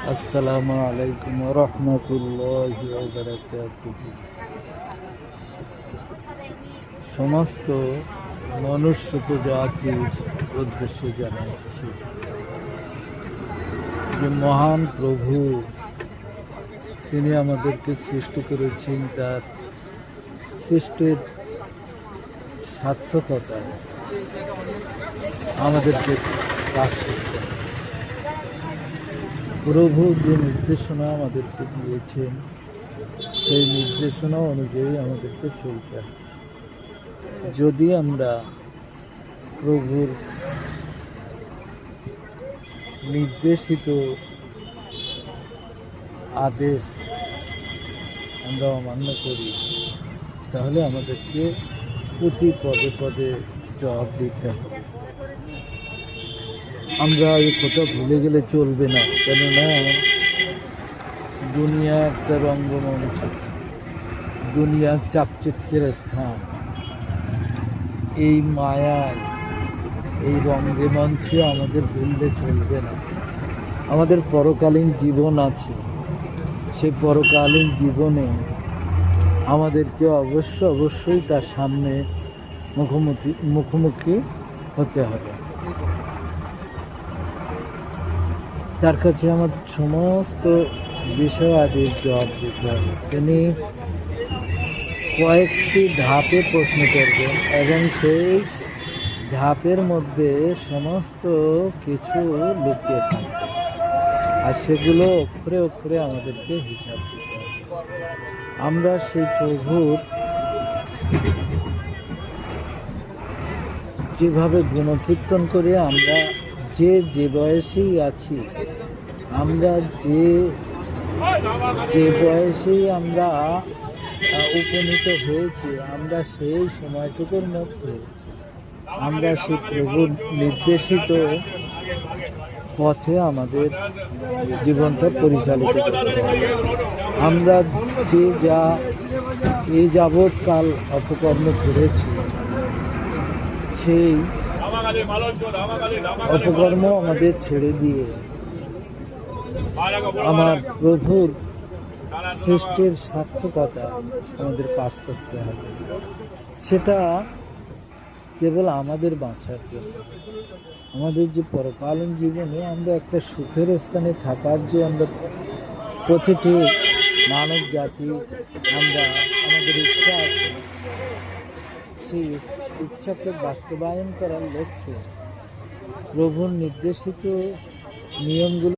আসসালামু আলাইকুম রহমতুল্লাহি ওয়া বারাকাতুহু। সমস্ত মনুষ্য জাতির উদ্দেশ্যে জানাচ্ছি যে মহান প্রভু তিনি আমাদেরকে সৃষ্টি করেছেন তার সৃষ্টির সার্থকতায় আমাদেরকে কাজ করতে হবে। প্রভু যে নির্দেশনা আমাদেরকে দিয়েছেন সেই নির্দেশনা অনুযায়ী আমাদেরকে চলতে হবে। যদি আমরা প্রভুর নির্দেশিত আদেশ আমরা অমান্য করি তাহলে আমাদেরকে প্রতি পদে পদে জবাব দিতে হবে। আমরা এই কথা ভুলে গেলে চলবে না, কেননা দুনিয়া একটা রঙ্গমঞ্চ, দুনিয়া চাকচিক্যের স্থান। এই মায়ায় এই রঙ্গমঞ্চে আমাদের ভুললে চলবে না। আমাদের পরকালীন জীবন আছে, সেই পরকালীন জীবনে আমাদেরকে অবশ্যই তার সামনে মুখোমুখি হতে হবে। তার কাছে আমাদের সমস্ত বিষয় আদির জবাব দিতে হবে। তিনি কয়েকটি ধাপে প্রশ্ন করবেন এবং সেই ধাপের মধ্যে সমস্ত কিছু লুকিয়ে থাকবে, আর সেগুলো অক্ষরে অক্ষরে আমাদেরকে হিসাব দিতে হবে। আমরা সেই প্রভুর যেভাবে গুণকীর্তন করে আমরা যে বয়সেই আছি, আমরা যে বয়সেই আমরা উপনীত হয়েছি, আমরা সেই সময়টুকুর মধ্যে আমরা সেই প্রভুর নির্দেশিত পথে আমাদের জীবনটা পরিচালিত করতে হবে। আমরা এই যাবৎকাল অপকর্ম করেছি, সেই অপকর্ম আমাদের ছেড়ে দিয়ে আমার প্রভুর সৃষ্টির সার্থকতা আমাদের কাজ করতে হবে। সেটা কেবল আমাদের বাঁচার জন্য, আমাদের যে পরকালীন জীবনে আমরা একটা সুখের স্থানে থাকার যে আমরা প্রতিটি মানব জাতি আমাদের ইচ্ছা আছে, সেই ইচ্ছাকে বাস্তবায়ন করার লক্ষ্যে প্রভুর নির্দেশিত নিয়মগুলো